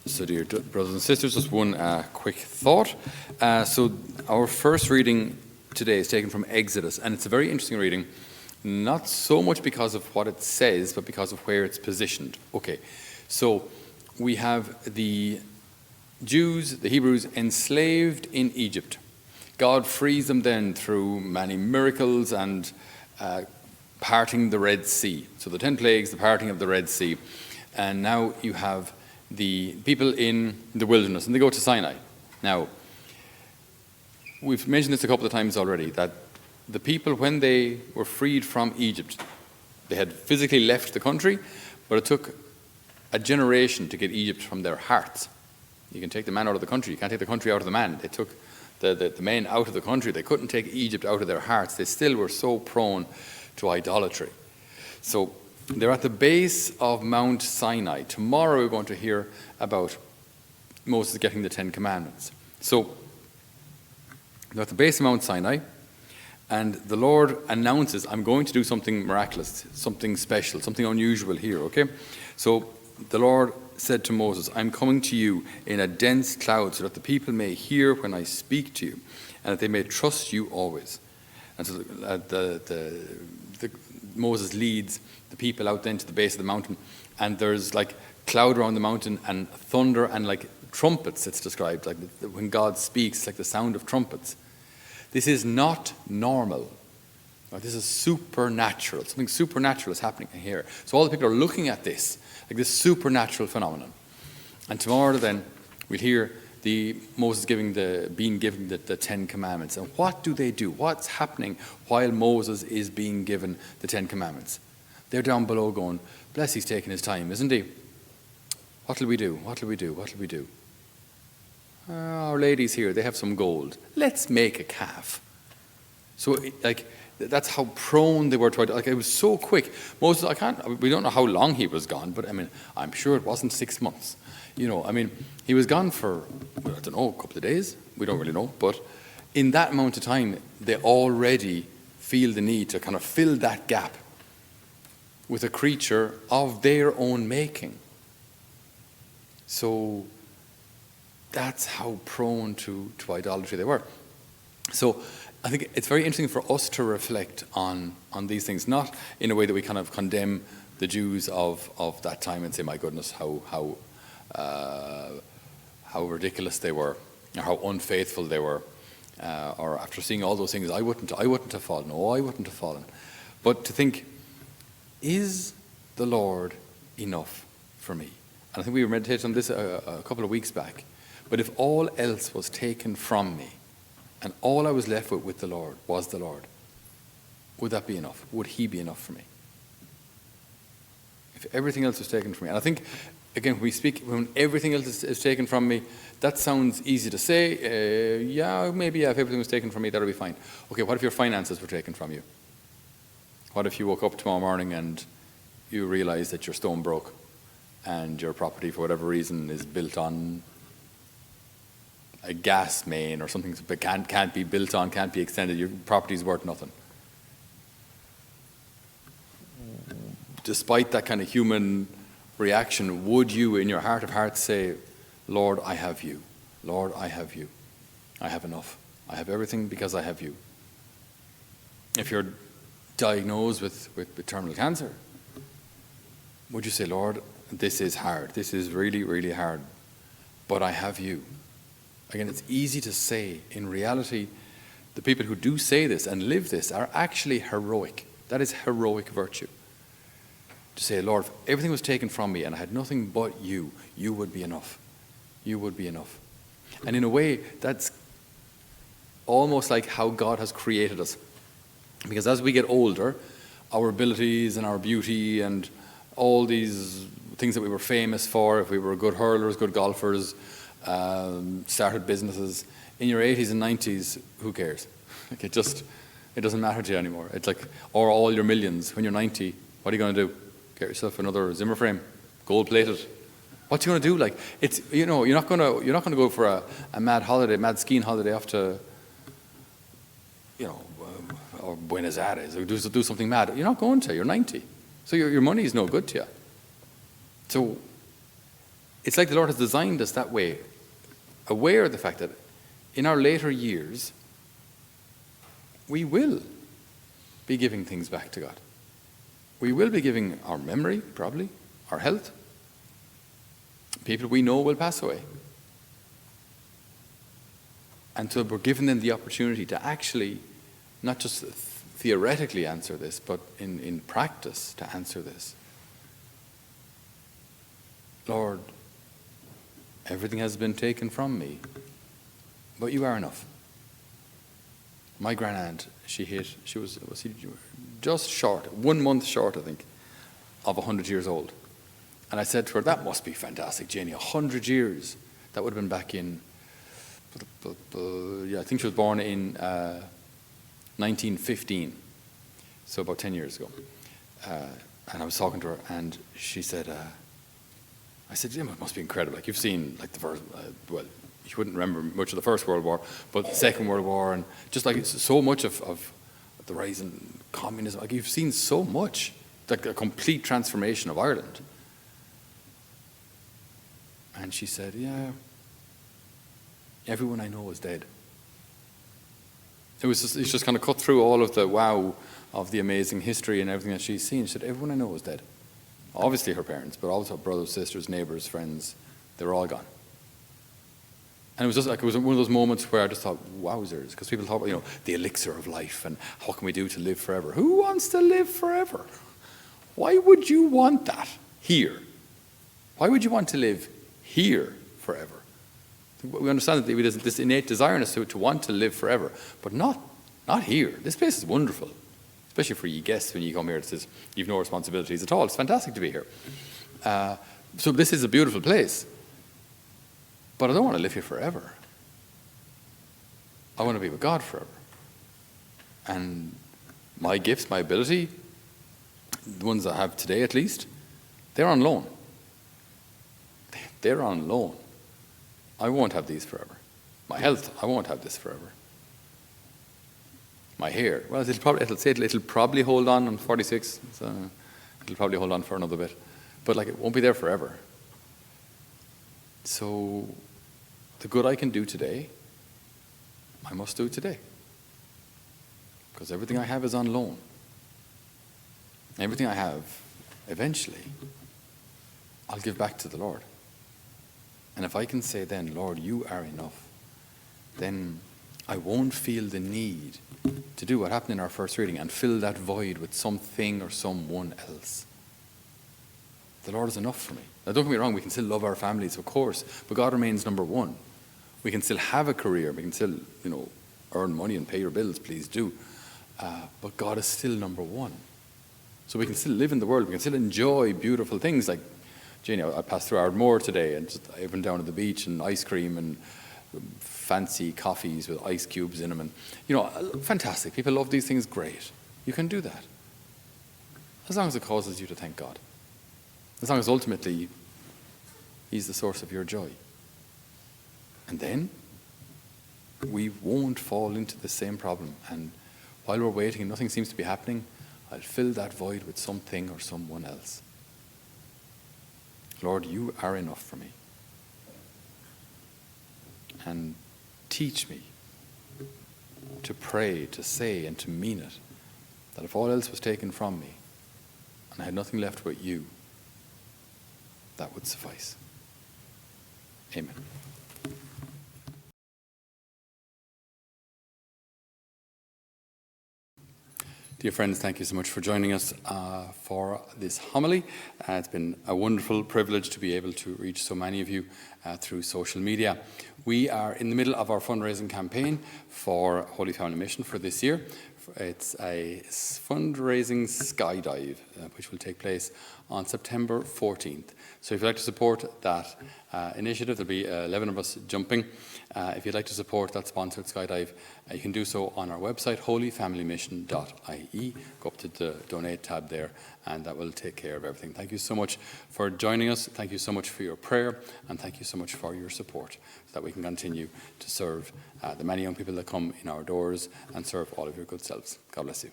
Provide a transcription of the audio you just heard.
So dear brothers and sisters, just one quick thought. So our first reading today is taken from Exodus, and it's a very interesting reading, not so much because of what it says, but because of where it's positioned. Okay, so we have the Jews, the Hebrews, enslaved in Egypt. God frees them then through many miracles and parting the Red Sea. So the 10 plagues, the parting of the Red Sea. And now you have the people in the wilderness, and they go to Sinai. Now, we've mentioned this a couple of times already, that the people, when they were freed from Egypt, they had physically left the country, but it took a generation to get Egypt from their hearts. You can take the man out of the country, you can't take the country out of the man. They took the men out of the country. They couldn't take Egypt out of their hearts. They still were so prone to idolatry. So they're at the base of Mount Sinai. Tomorrow we're going to hear about Moses getting the 10 Commandments. So they're at the base of Mount Sinai, and the Lord announces, I'm going to do something miraculous, something special, something unusual here, okay? So the Lord said to Moses, I'm coming to you in a dense cloud so that the people may hear when I speak to you, and that they may trust you always. And so Moses leads the people out then to the base of the mountain, and there's like cloud around the mountain and thunder and like trumpets, it's described, like when God speaks, like the sound of trumpets. This is not normal. This is supernatural. Something supernatural is happening here. So all the people are looking at this, like this supernatural phenomenon. And tomorrow then we'll hear Moses being given the 10 Commandments. And what do they do? What's happening while Moses is being given the 10 Commandments? They're down below going, bless, he's taking his time, isn't he? What'll we do? What'll we do? What'll we do? Our ladies here, they have some gold. Let's make a calf. So that's how prone they were to it. Like, it was so quick. Moses, we don't know how long he was gone, but I mean, I'm sure it wasn't 6 months. You know, I mean, he was gone for, I don't know, a couple of days. We don't really know. But in that amount of time, they already feel the need to kind of fill that gap with a creature of their own making. So that's how prone to idolatry they were. So I think it's very interesting for us to reflect on these things, not in a way that we kind of condemn the Jews of that time and say, my goodness, how ridiculous they were, or how unfaithful they were, or after seeing all those things, I wouldn't have fallen. No, I wouldn't have fallen. But to think, is the Lord enough for me? And I think we were meditating on this a couple of weeks back. But if all else was taken from me, and all I was left with the Lord was the Lord, would that be enough? Would he be enough for me? If everything else was taken from me. And I think, again, when everything else is taken from me, that sounds easy to say. If everything was taken from me, that would be fine. Okay, what if your finances were taken from you? What if you woke up tomorrow morning and you realize that you're stone broke and your property, for whatever reason, is built on a gas main or something that can't be built on, can't be extended, your property's worth nothing? Despite that kind of human reaction, would you in your heart of hearts say, Lord, I have you. Lord, I have you. I have enough. I have everything because I have you. If you're diagnosed with terminal cancer, would you say, Lord, this is hard. This is really, really hard. But I have you. Again, it's easy to say. In reality, the people who do say this and live this are actually heroic. That is heroic virtue. To say, Lord, if everything was taken from me and I had nothing but you, you would be enough. You would be enough. And in a way, that's almost like how God has created us. Because as we get older, our abilities and our beauty and all these things that we were famous for, if we were good hurlers, good golfers, started businesses, in your 80s and 90s, who cares? Like it doesn't matter to you anymore. It's like, or all your millions. When you're 90, what are you going to do? Get yourself another Zimmer frame, gold plated. What are you going to do? Like, it's, you're not going to go for a mad skiing holiday off to, or Buenos Aires, or do something mad. You're not going to. You're 90, so your money is no good to you. So it's like the Lord has designed us that way, aware of the fact that in our later years, we will be giving things back to God. We will be giving our memory, probably, our health. People we know will pass away. And so we're giving them the opportunity to actually, not just theoretically answer this, but in practice to answer this. Lord, everything has been taken from me, but you are enough. My grandaunt, she was just short, 1 month short, I think, of 100 years old. And I said to her, that must be fantastic, Janie, 100 years. That would have been back in, I think she was born in 1915, so about 10 years ago. And I was talking to her, and she said, I said, Jim, it must be incredible. Like, you've seen, like, the first, well, you wouldn't remember much of the First World War, but the Second World War, and just like it's so much of the rise in communism. Like, you've seen so much, like a complete transformation of Ireland. And she said, yeah, everyone I know is dead. It's just kind of cut through all of the wow of the amazing history and everything that she's seen. She said, everyone I know is dead. Obviously her parents, but also brothers, sisters, neighbours, friends, they were all gone. And it was just like, it was one of those moments where I just thought, wowzers, because people talk about, the elixir of life and what can we do to live forever? Who wants to live forever? Why would you want that here? Why would you want to live here forever? We understand that there's this innate desire in us to want to live forever, but not here. This place is wonderful, especially for you guests when you come here. It says you've no responsibilities at all. It's fantastic to be here. So this is a beautiful place. But I don't want to live here forever. I want to be with God forever. And my gifts, my ability, the ones I have today at least, they're on loan. They're on loan. I won't have these forever. My health, I won't have this forever. My hair, well, it'll probably hold on 46. So it'll probably hold on for another bit. But like, it won't be there forever. So the good I can do today, I must do today. Because everything I have is on loan. Everything I have, eventually, I'll give back to the Lord. And if I can say then, Lord, you are enough, then I won't feel the need to do what happened in our first reading and fill that void with something or someone else. The Lord is enough for me. Now, don't get me wrong, we can still love our families, of course, but God remains number one. We can still have a career, we can still, earn money and pay your bills, please do. But God is still number one. So we can still live in the world, we can still enjoy beautiful things like, Janie, I passed through Ardmore today and I went down to the beach and ice cream and fancy coffees with ice cubes in them. And, fantastic. People love these things, great. You can do that. As long as it causes you to thank God. As long as ultimately He's the source of your joy. And then we won't fall into the same problem. And while we're waiting and nothing seems to be happening, I'll fill that void with something or someone else. Lord, you are enough for me. And teach me to pray, to say, and to mean it, that if all else was taken from me, and I had nothing left but you, that would suffice. Amen. Dear friends, thank you so much for joining us for this homily. It's been a wonderful privilege to be able to reach so many of you through social media. We are in the middle of our fundraising campaign for Holy Family Mission for this year. It's a fundraising skydive, which will take place on September 14th. So if you'd like to support that initiative, there'll be 11 of us jumping. If you'd like to support that sponsored skydive, you can do so on our website, holyfamilymission.ie. Go up to the donate tab there, and that will take care of everything. Thank you so much for joining us. Thank you so much for your prayer, and thank you so much for your support so that we can continue to serve the many young people that come in our doors and serve all of your good selves. God bless you.